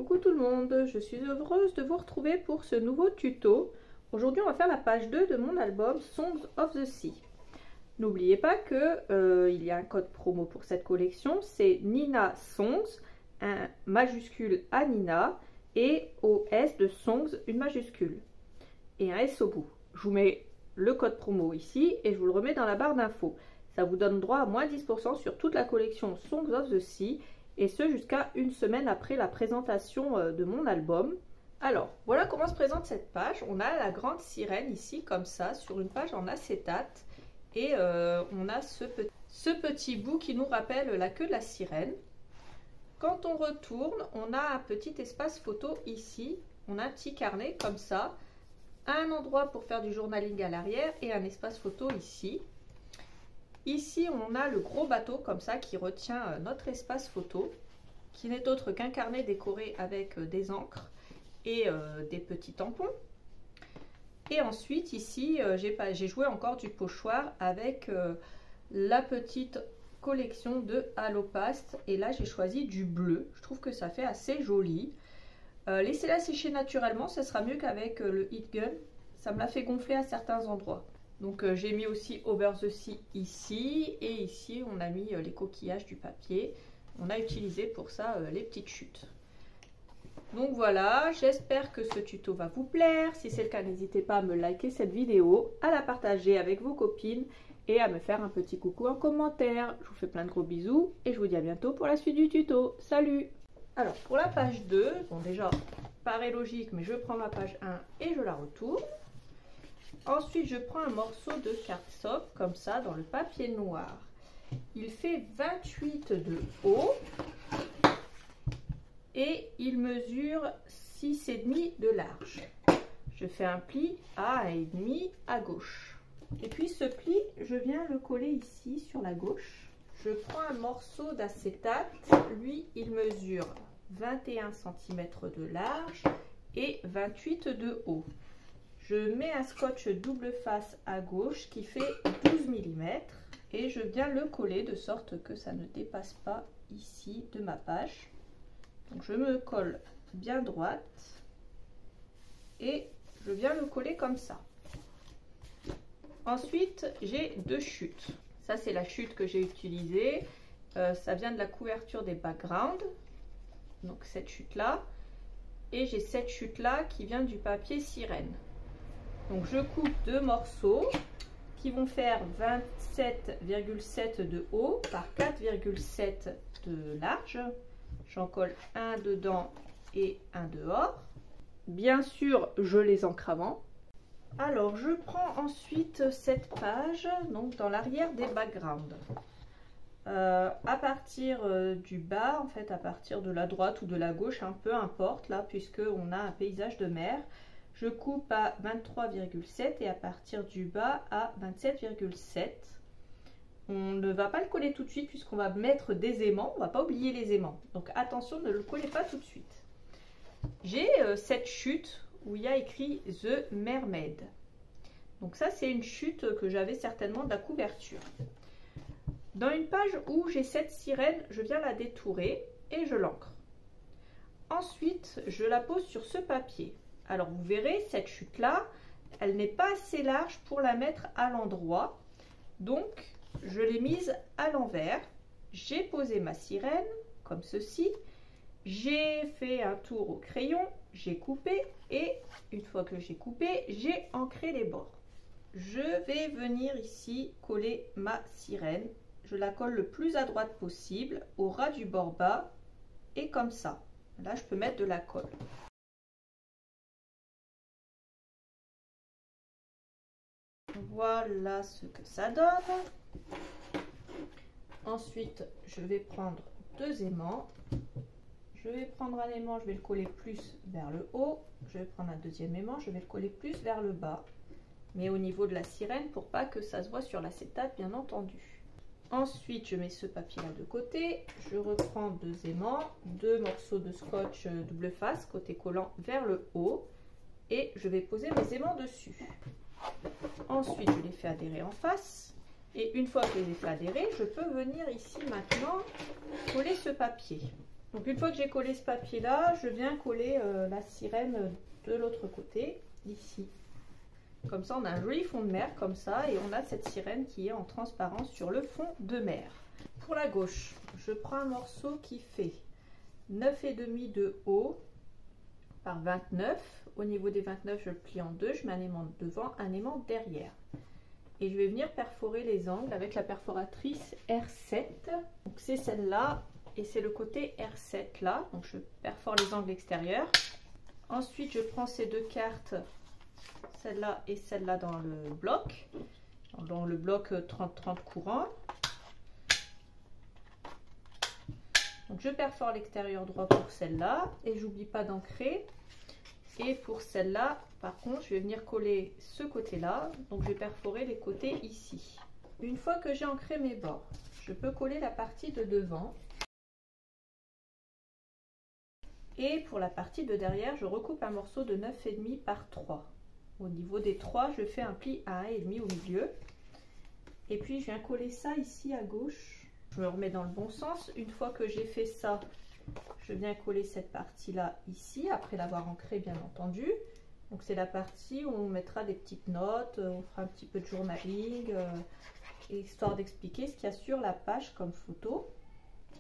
Coucou tout le monde, je suis heureuse de vous retrouver pour ce nouveau tuto. Aujourd'hui on va faire la page 2 de mon album Songs of the Sea. N'oubliez pas que il y a un code promo pour cette collection, c'est Nina Songs, un majuscule à Nina et au S de Songs une majuscule et un S au bout. Je vous mets le code promo ici et je vous le remets dans la barre d'infos. Ça vous donne droit à moins 10% sur toute la collection Songs of the Sea. Et ce jusqu'à une semaine après la présentation de mon album. Alors, voilà comment se présente cette page. On a la grande sirène ici, comme ça, sur une page en acétate. Et on a ce petit bout qui nous rappelle la queue de la sirène. Quand on retourne, on a un petit espace photo ici. On a un petit carnet, comme ça. Un endroit pour faire du journaling à l'arrière et un espace photo ici. Ici, on a le gros bateau comme ça qui retient notre espace photo, qui n'est autre qu'un carnet décoré avec des encres et des petits tampons. Et ensuite, ici, j'ai joué encore du pochoir avec la petite collection de Halopaste. Et là, j'ai choisi du bleu. Je trouve que ça fait assez joli. Laissez-la sécher naturellement, ce sera mieux qu'avec le Heat Gun. Ça me l'a fait gonfler à certains endroits. Donc j'ai mis aussi Over the Sea ici, et ici on a mis les coquillages du papier. On a utilisé pour ça les petites chutes. Donc voilà, j'espère que ce tuto va vous plaire. Si c'est le cas, n'hésitez pas à me liker cette vidéo, à la partager avec vos copines et à me faire un petit coucou en commentaire. Je vous fais plein de gros bisous et je vous dis à bientôt pour la suite du tuto. Salut! Alors pour la page 2, bon déjà, paraît logique, mais je prends ma page 1 et je la retourne. Ensuite, je prends un morceau de cardstock, comme ça, dans le papier noir. Il fait 28 de haut et il mesure 6,5 de large. Je fais un pli à 1,5 à gauche. Et puis ce pli, je viens le coller ici sur la gauche. Je prends un morceau d'acétate. Lui, il mesure 21 cm de large et 28 de haut. Je mets un scotch double face à gauche qui fait 12 mm et je viens le coller de sorte que ça ne dépasse pas ici de ma page. Donc je me colle bien droite et je viens le coller comme ça. Ensuite, j'ai deux chutes. Ça, c'est la chute que j'ai utilisée. Ça vient de la couverture des backgrounds. Donc cette chute-là. Et j'ai cette chute-là qui vient du papier sirène. Donc je coupe deux morceaux qui vont faire 27,7 de haut par 4,7 de large. J'en colle un dedans et un dehors. Bien sûr, je les encre avant. Alors je prends ensuite cette page donc dans l'arrière des backgrounds. À partir du bas, en fait à partir de la droite ou de la gauche, hein, peu importe là, puisque on a un paysage de mer. Je coupe à 23,7 et à partir du bas à 27,7. On ne va pas le coller tout de suite puisqu'on va mettre des aimants. On ne va pas oublier les aimants. Donc attention, ne le collez pas tout de suite. J'ai cette chute où il y a écrit The Mermaid. Donc ça, c'est une chute que j'avais certainement de la couverture. Dans une page où j'ai cette sirène, je viens la détourer et je l'encre. Ensuite, je la pose sur ce papier. Alors vous verrez, cette chute là, elle n'est pas assez large pour la mettre à l'endroit. Donc je l'ai mise à l'envers. J'ai posé ma sirène comme ceci. J'ai fait un tour au crayon, j'ai coupé et une fois que j'ai coupé, j'ai ancré les bords. Je vais venir ici coller ma sirène. Je la colle le plus à droite possible, au ras du bord bas et comme ça. Là, je peux mettre de la colle. Voilà ce que ça donne. Ensuite, je vais prendre deux aimants. Je vais prendre un aimant, je vais le coller plus vers le haut. Je vais prendre un deuxième aimant, je vais le coller plus vers le bas. Mais au niveau de la sirène, pour pas que ça se voit sur l'acétate, bien entendu. Ensuite, je mets ce papier-là de côté. Je reprends deux aimants, deux morceaux de scotch double face, côté collant vers le haut. Et je vais poser mes aimants dessus. Ensuite, je les fais adhérer en face. Et une fois que je les ai fait adhérer, je peux venir ici maintenant coller ce papier. Donc une fois que j'ai collé ce papier là, je viens coller la sirène de l'autre côté, ici. Comme ça on a un joli fond de mer comme ça et on a cette sirène qui est en transparence sur le fond de mer. Pour la gauche, je prends un morceau qui fait 9,5 de haut par 29. Au niveau des 29, je le plie en deux, je mets un aimant devant, un aimant derrière. Et je vais venir perforer les angles avec la perforatrice R7. Donc c'est celle-là et c'est le côté R7 là. Donc je perfore les angles extérieurs. Ensuite, je prends ces deux cartes, celle-là et celle-là dans le bloc 30-30 courant. Donc je perfore l'extérieur droit pour celle-là et j'oublie pas d'ancrer. Et pour celle-là, par contre, je vais venir coller ce côté-là. Donc je vais perforer les côtés ici. Une fois que j'ai ancré mes bords, je peux coller la partie de devant. Et pour la partie de derrière, je recoupe un morceau de 9,5 par 3. Au niveau des 3, je fais un pli à 1,5 au milieu. Et puis je viens coller ça ici à gauche. Je me remets dans le bon sens. Une fois que j'ai fait ça, je viens coller cette partie-là ici, après l'avoir ancrée bien entendu. Donc c'est la partie où on mettra des petites notes, on fera un petit peu de journaling, histoire d'expliquer ce qu'il y a sur la page comme photo.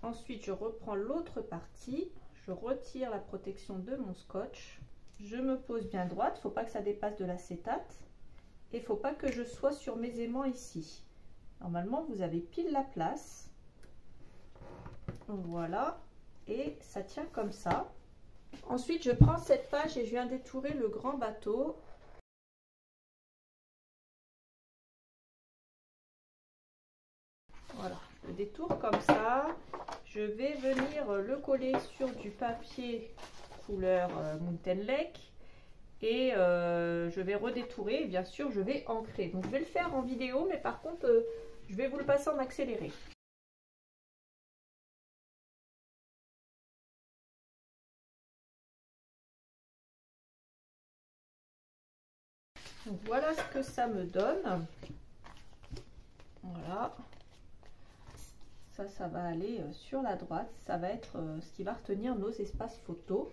Ensuite, je reprends l'autre partie, je retire la protection de mon scotch. Je me pose bien droite, il ne faut pas que ça dépasse de l'acétate. Et il ne faut pas que je sois sur mes aimants ici. Normalement, vous avez pile la place. Voilà, et ça tient comme ça. Ensuite, je prends cette page et je viens détourer le grand bateau. Voilà, je le détourne comme ça. Je vais venir le coller sur du papier couleur Mountain Lake. Et je vais redétourer et bien sûr, je vais ancrer. Donc, je vais le faire en vidéo, mais par contre, je vais vous le passer en accéléré. Donc voilà ce que ça me donne. Voilà. Ça va aller sur la droite. Ça va être ce qui va retenir nos espaces photos.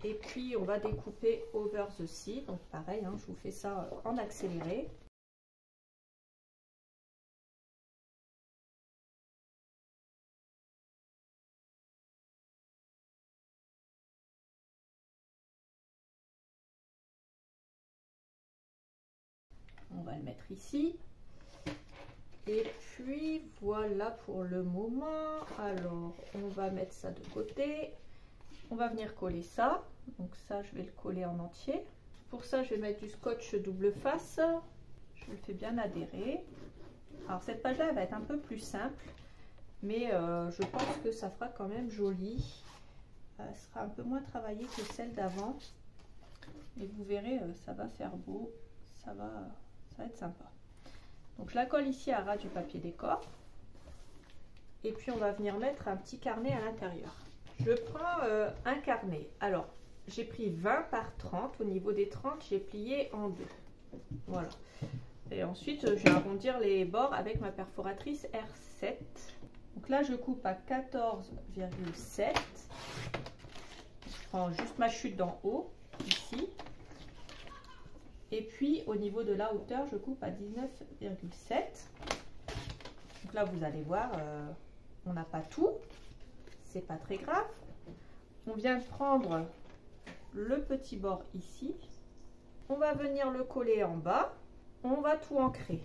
Et puis on va découper over the sea. Donc pareil, hein, je vous fais ça en accéléré. On va le mettre ici. Et puis voilà pour le moment. Alors on va mettre ça de côté. On va venir coller ça. Donc ça, je vais le coller en entier. Pour ça, je vais mettre du scotch double face. Je le fais bien adhérer. Alors cette page-là, elle va être un peu plus simple. Mais je pense que ça fera quand même joli. Elle sera un peu moins travaillée que celle d'avant. Et vous verrez, ça va faire beau. Ça va être sympa. Donc je la colle ici à ras du papier décor. Et puis on va venir mettre un petit carnet à l'intérieur. Je prends un carnet. Alors j'ai pris 20 par 30. Au niveau des 30, j'ai plié en deux. Voilà. Et ensuite je vais arrondir les bords avec ma perforatrice R7. Donc là je coupe à 14,7. Je prends juste ma chute d'en haut, ici. Et puis au niveau de la hauteur, je coupe à 19,7. Donc là, vous allez voir, on n'a pas tout. C'est pas très grave. On vient prendre le petit bord ici. On va venir le coller en bas. On va tout ancrer.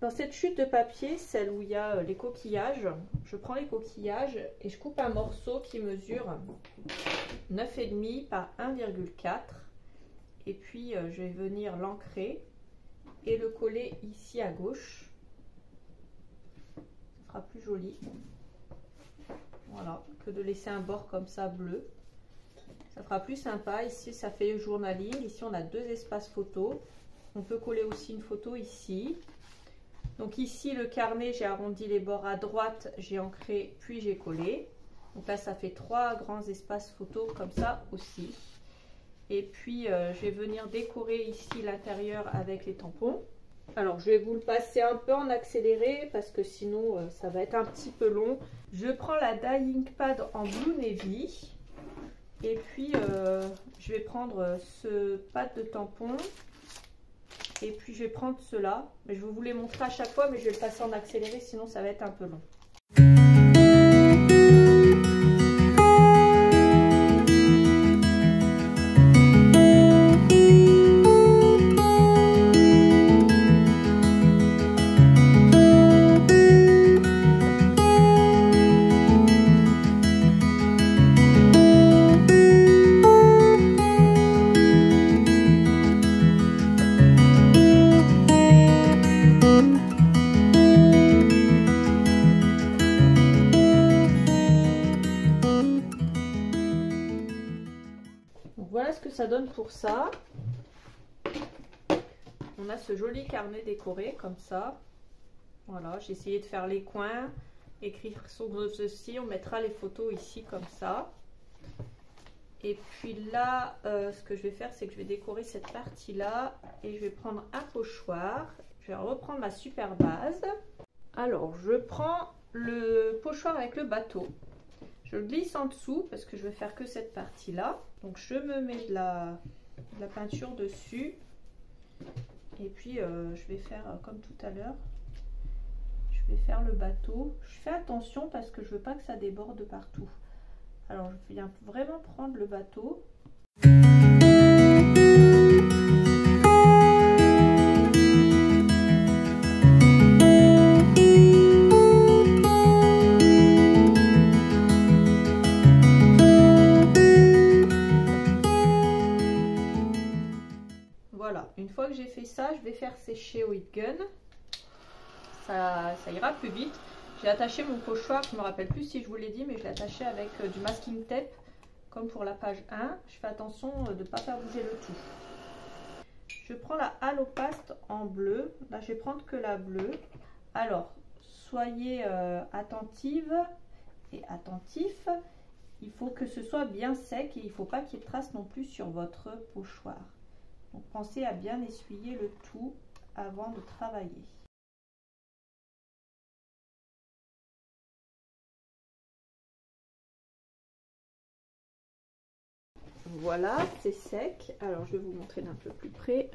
Dans cette chute de papier, celle où il y a les coquillages, je prends les coquillages et je coupe un morceau qui mesure 9,5 par 1,4. Et puis je vais venir l'ancrer et le coller ici à gauche. Ça sera plus joli. Voilà, que de laisser un bord comme ça bleu. Ça fera plus sympa. Ici ça fait journaling. Ici on a deux espaces photos. On peut coller aussi une photo ici. Donc ici le carnet, j'ai arrondi les bords à droite, j'ai ancré puis j'ai collé. Donc là ça fait trois grands espaces photos comme ça aussi. Et puis je vais venir décorer ici l'intérieur avec les tampons. Alors je vais vous le passer un peu en accéléré parce que sinon ça va être un petit peu long. Je prends la Die Pad en Blue Navy. Et puis je vais prendre ce pad de tampon. Et puis je vais prendre cela. Mais je vais vous les montrer à chaque fois, mais je vais le passer en accéléré, sinon ça va être un peu long. Voilà ce que ça donne pour ça. On a ce joli carnet décoré comme ça. Voilà, j'ai essayé de faire les coins, écrire Songs of the Sea. On mettra les photos ici comme ça. Et puis là, ce que je vais faire, c'est que je vais décorer cette partie-là. Et je vais prendre un pochoir. Je vais reprendre ma super base. Alors, je prends le pochoir avec le bateau. Je le glisse en dessous parce que je vais faire que cette partie-là. Donc je me mets de la peinture dessus. Et puis je vais faire comme tout à l'heure. Je vais faire le bateau. Je fais attention parce que je veux pas que ça déborde partout. Alors je viens vraiment prendre le bateau. Voilà, une fois que j'ai fait ça, je vais faire sécher au heat gun. Ça ira plus vite. J'ai attaché mon pochoir, je ne me rappelle plus si je vous l'ai dit, mais je l'ai attaché avec du masking tape, comme pour la page 1. Je fais attention de ne pas faire bouger le tout. Je prends la Halopaste en bleu. Là, je vais prendre que la bleue. Alors, soyez attentive et attentif. Il faut que ce soit bien sec et il ne faut pas qu'il y ait de traces non plus sur votre pochoir. Donc pensez à bien essuyer le tout avant de travailler. Voilà, c'est sec. Alors je vais vous montrer d'un peu plus près.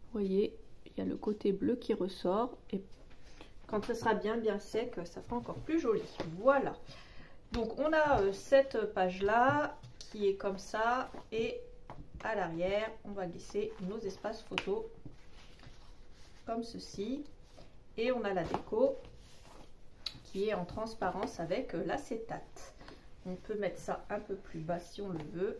Vous voyez, il y a le côté bleu qui ressort. Et quand ce sera bien sec, ça fera encore plus joli. Voilà. Donc on a cette page-là qui est comme ça. Et à l'arrière, on va glisser nos espaces photos comme ceci. Et on a la déco qui est en transparence avec l'acétate. On peut mettre ça un peu plus bas si on le veut.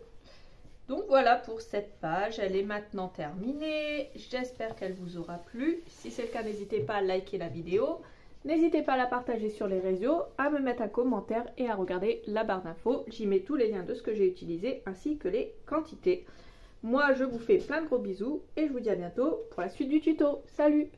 Donc voilà pour cette page, elle est maintenant terminée. J'espère qu'elle vous aura plu. Si c'est le cas, n'hésitez pas à liker la vidéo. N'hésitez pas à la partager sur les réseaux, à me mettre un commentaire et à regarder la barre d'infos. J'y mets tous les liens de ce que j'ai utilisé ainsi que les quantités. Moi, je vous fais plein de gros bisous et je vous dis à bientôt pour la suite du tuto. Salut!